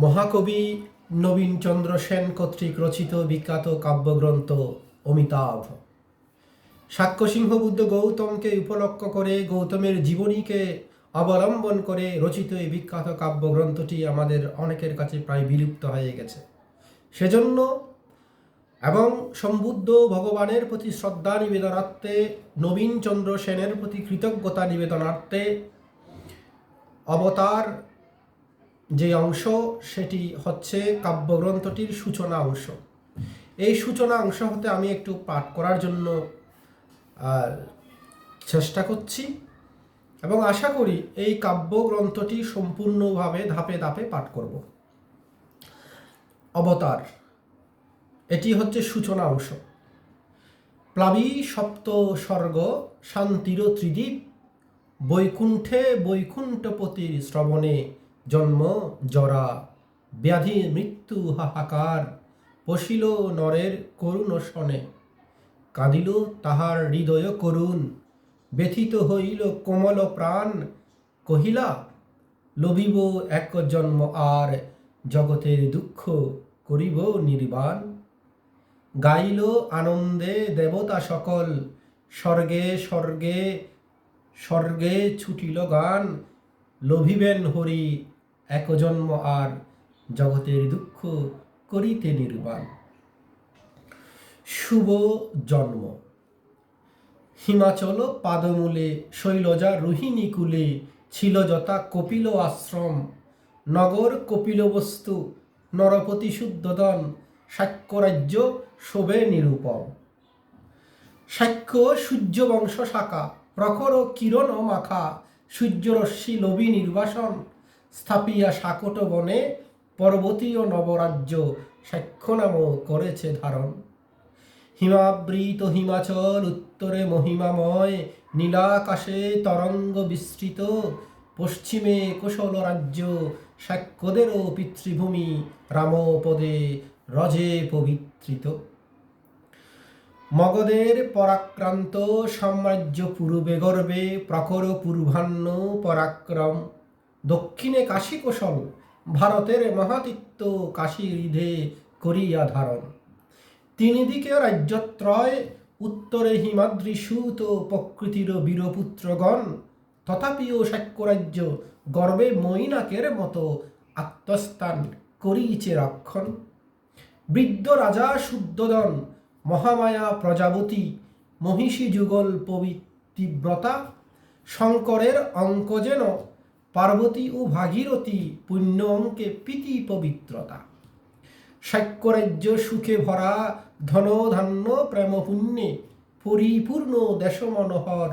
মহাকবি নবীনচন্দ্র সেন কর্তৃক রচিত বিখ্যাত কাব্যগ্রন্থ অমিতাভ। সাক্ষ্যসিংহ বুদ্ধ গৌতমকে উপলক্ষ করে, গৌতমের জীবনীকে অবলম্বন করে রচিত এই বিখ্যাত কাব্যগ্রন্থটি আমাদের অনেকের কাছে প্রায় বিলুপ্ত হয়ে গেছে। সেজন্য এবং সম্বুদ্ধ ভগবানের প্রতি শ্রদ্ধা নিবেদনার্থে, নবীনচন্দ্র সেনের প্রতি কৃতজ্ঞতা নিবেদনার্থে অবতার যে অংশ সেটি হচ্ছে কাব্যগ্রন্থটির সূচনা অংশ। এই সূচনা অংশ হতে আমি একটু পাঠ করার জন্য চেষ্টা করছি এবং আশা করি এই কাব্যগ্রন্থটি সম্পূর্ণভাবে ধাপে ধাপে পাঠ করব। অবতার, এটি হচ্ছে সূচনা অংশ। প্লাবী সপ্ত স্বর্গ শান্তির ত্রিদীপ, বৈকুণ্ঠে বৈকুণ্ঠপতির শ্রবণে জন্ম জরা, ব্যাধি মৃত্যু হাহাকার, পশিল নরের করুণ শনে, কাঁদিল তাহার হৃদয় করুণ, ব্যথিত হইল কোমল প্রাণ, কহিলা লভিব এক জন্ম আর, জগতের দুঃখ করিব নির্বাণ। গাইল আনন্দে দেবতা সকল, স্বর্গে স্বর্গে স্বর্গে ছুটিল গান, লভিবেন হরি এক জন্ম আর, জগতের দুঃখ করিতে নির্বাণ। শুভ জন্ম। হিমাচল পাদমূলে শৈলজা রোহিণী কূলে, ছিল যথা কপিল আশ্রম, নগর কপিল বস্তু, নরপতি শুদ্ধদন, শাক্যরাজ্য শোভে নিরূপম। শাক্য সূর্যবংশ শাখা, প্রখর কিরণ মাখা, সূর্যরশ্মি লোভী নির্বাসন, স্থাপিয়া শাকট বনে, পর্বতীয় নবরাজ্য শাক্য নাম করেছে ধারণ। হিমাবৃত হিমাচল উত্তরে মহিমাময়, নীলাকাশে তরঙ্গ বিস্তৃত, পশ্চিমে কোশল রাজ্য শাক্যদেরও পিতৃভূমি, রামপদে রজে পবিত্রিত। মগধের পরাক্রান্ত সাম্রাজ্য পূর্বে গর্বে, প্রখর পূর্বাহ্ন পরাক্রম, দক্ষিণে কাশী কোশল, ভারতের মহাতীর্থ কাশী হৃদে করিয়া ধারণ। তিন দিকে রাজ্যত্রয়, উত্তরে হিমাদ্রি সুত প্রকৃতির বীরপুত্রগণ, তথাপিও শাক্যরাজ্য গর্বে মৈনাকের মতো আত্মস্থান করিছে রক্ষণ। বৃদ্ধ রাজা শুদ্ধোদন, মহামায়া প্রজাপতি, মহিষী যুগল পবিত্রব্রতা, শঙ্করের অঙ্ক যেন পার্বতী ও ভাগীরথী, পুণ্য অঙ্কে প্রীতি পবিত্রতা। শাক্যরাজ্য সুখে ভরা, ধন ধান্য প্রেম পুণ্যে পরিপূর্ণ দেশ মনোহর,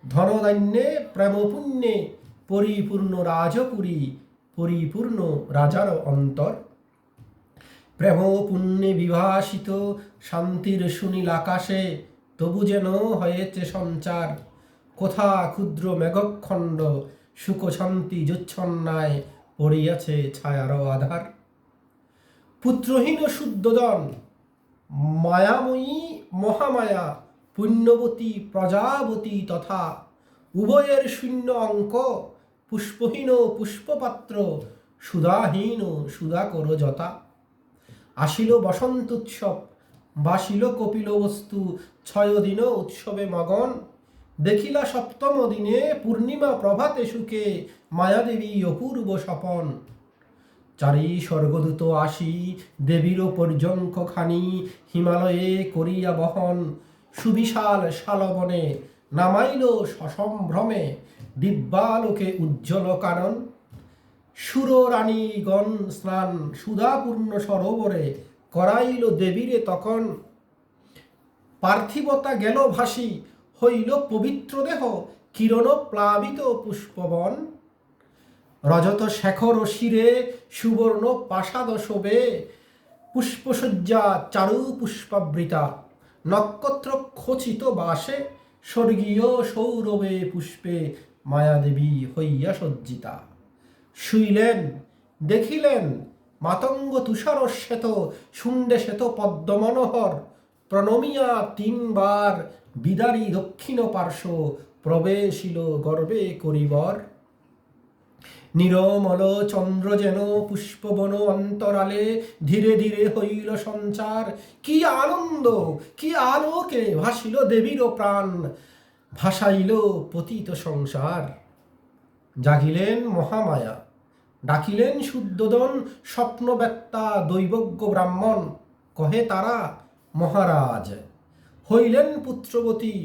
ধনধান্যে প্রেম পুণ্যে পরিপূর্ণ রাজপুরী, পরিপূর্ণ রাজার অন্তর। প্রেম পুণ্যে বিভাসিত শান্তির সুনীল আকাশে, তবু যেন হয়েছে সঞ্চার, কোথা ক্ষুদ্র মেঘখণ্ড সুখ শান্তি জোচ্ছন্নায় পড়িয়াছে ছায়ার আধার। পুত্রহীন শুদ্ধোদন, মায়াময়ী মহামায়া, পুণ্যবতী প্রজাবতী তথা, উভয়ের শূন্য অঙ্ক, পুষ্পহীন পুষ্পপাত্র, সুধাহীন সুধাকর যথা। আসিল বসন্ত উৎসব, বাসিল কপিল বস্তু, 6 দিন উৎসবে মগন, দেখিলা সপ্তম দিনে পূর্ণিমা প্রভাতে সুখে, মায়াদেবী অপূর্ব স্বপন। চারি স্বর্গদূত আসি দেবীর পর্যঙ্ক খানি, হিমালয়ে করিয়া বহন, সুবিশাল শালবনে নামাইল সসম্ভ্রমে, দিব্যালোকে উজ্জ্বল কানন। সুর রানীগণ স্নান সুধাপূর্ণ সরোবরে, করাইল দেবীরে তখন, পার্থিবতা গেল ভাসি, হইল পবিত্র দেহ, কিরণ প্লাবিত পুষ্পবন। রজত শেখর শিরে সুবর্ণ প্রাসাদ শোভে, পুষ্পসজ্জা চারু পুষ্পাবৃতা, নক্ষত্র খচিত বাসে, স্বর্গীয় সৌরভে পুষ্পে মায়াদেবী হইয়া সজ্জিতা। শুইলেন, দেখিলেন মাতঙ্গ তুষার শ্বেত, শুণ্ডে শ্বেত পদ্ম মনোহর, প্রণমিয়া 3 বার বিদারী দক্ষিণ পার্শ্ব, প্রবেশিল গর্বে করিবর। নিরমল চন্দ্র যেন পুষ্পবন অন্তরালে ধীরে ধীরে হইল সঞ্চার। কি আনন্দ, কি আলোকে ভাসিল দেবীর প্রাণ, ভাসাইল পতিত সংসার। জাগিলেন মহামায়া, ডাকিলেন শুদ্ধোদন, স্বপ্নবেত্তা দৈবজ্ঞ ব্রাহ্মণ। কহে তারা, মহারাজ হইলেন পুত্রবতী,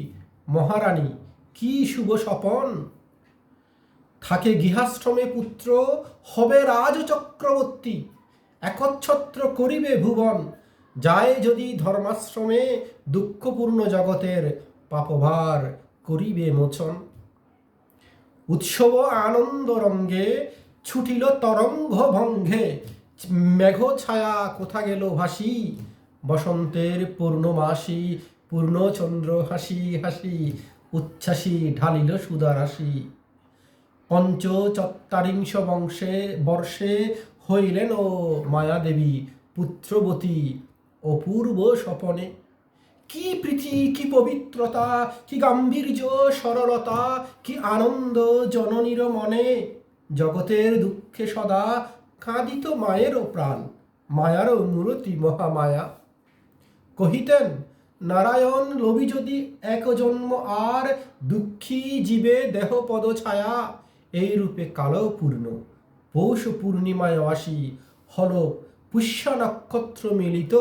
মহারানী কি শুভ স্বপন। থাকে গৃহাশ্রমে পুত্র, হবে রাজ চক্রবর্তী, একচ্ছত্র করিবে ভুবন। যায় যদি ধর্মাশ্রমে, দুঃখপূর্ণ জগতের পাপভার করিবে মোচন। উৎসব আনন্দ রঙ্গে, ছুটিল তরঙ্গ ভঙ্গে, মেঘ ছায়া কোথা গেল ভাসি, বসন্তের পূর্ণমাসী, পূর্ণচন্দ্র হাসি হাসি, উচ্ছ্বাসী ঢালিল সুধারাশি। পঞ্চচত্বারিংশ বর্ষে হইলেন ও মায়াদেবী পুত্রবতী অপূর্ব স্বপনে। কি প্রীতি, কি পবিত্রতা, কি গাম্ভীর্য সরলতা, কি আনন্দ জননীর মনে। জগতের দুঃখে সদা কাঁদিত মায়েরও প্রাণ, মায়ারও মূরতি মহামায়া। কহিতেন, নারায়ণ লবি যদি এক জন্ম আর, দুঃখী জীবে দেহ পদ ছায়া। এই রূপে কালো পূর্ণ পৌষ পূর্ণিমায় আসি, হল পুষ্য নক্ষত্র মিলিত।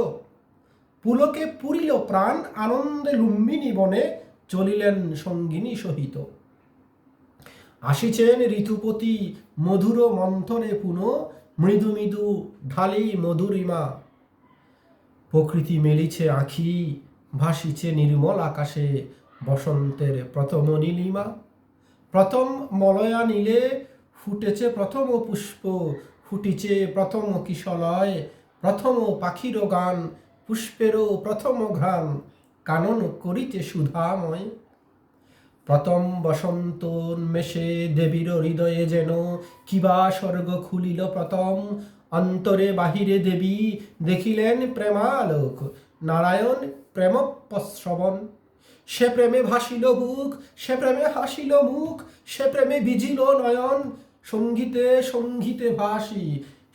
পুলকে পুরিল প্রাণ, আনন্দে লুম্বিনী বনে চলিলেন সঙ্গিনী সহিত। আসিছেন ঋতুপতি মধুর মন্থনে পুন, মৃদু মৃদু ঢালি মধুরিমা। প্রকৃতি মেলিছে আঁখি, ভাসিছে নির্মল আকাশে বসন্তের প্রথম নীলিমা। প্রথম মলয়া নীলে ফুটেছে প্রথম পুষ্প, ফুটিছে প্রথম কিশলয়, প্রথম পাখির গান, পুষ্পেরও প্রথম ঘ্রাণ, কানন করিতে সুধাময়। প্রথম বসন্ত উন্মেষে দেবীর হৃদয়ে যেন কিবা স্বর্গ খুলিল প্রথম। অন্তরে বাহিরে দেবী দেখিলেন প্রেমালোক, নারায়ণ প্রেমপ্রশ্রবণ। সে প্রেমে ভাসিল বুক, সে প্রেমে হাসিল মুখ, সে প্রেমে বিজিল নয়ন। সঙ্গীতে সঙ্গীতে ভাসি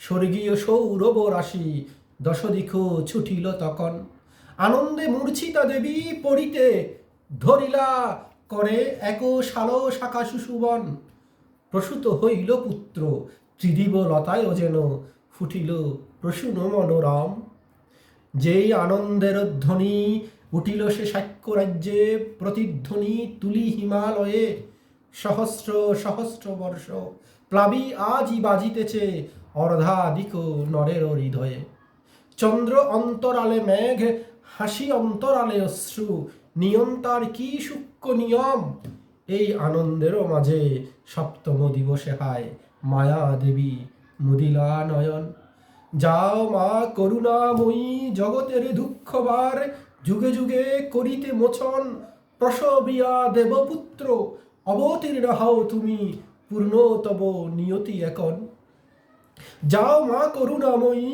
স্বর্গীয় সৌরভ রাশি, দশদিক ছুটিল তখন। আনন্দে মূর্ছিতা দেবী পড়িতে ধরিলা করে এক শালো শাখা সুশুবন। প্রসূত হইল পুত্র, ত্রিদিব লতায় যেন ফুটিল প্রসূন মনোরম। যেই আনন্দের ধ্বনি উঠিল সে সাক্ষ্য রাজ্যে, প্রতিধ্বনি তুলি হিমালয়ে। সহস্র সহস্র বর্ষ প্লাবী আজই বাজিতেছে, অর্ধাধিক নরের হৃদয়ে। চন্দ্র অন্তরালে মেঘ, হাসি অন্তরালে অশ্রু, নিয়ন্তার কি সূক্ষ্ম নিয়ম। এই আনন্দেরও মাঝে সপ্তম দিবসে হায় মায়া দেবী মুদিলা নয়ন। যাও মা করুণাময়ী, জগতের দুঃখবার যুগে যুগে করিতে মোচন। প্রসবিয়া দেবপুত্র অবতীর্ণ হও তুমি, পূর্ণ তব নিয়তি এখন। যাও মা করুণাময়ী,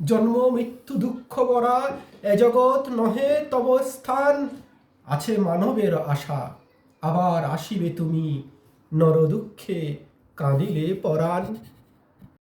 জন্ম মৃত্যু দুঃখ ভরা, এ জগৎ নহে তব স্থান। আছে মানবের আশা, আবার আসিবে তুমি, নর দুঃখে কাঁদিলে পরাণ।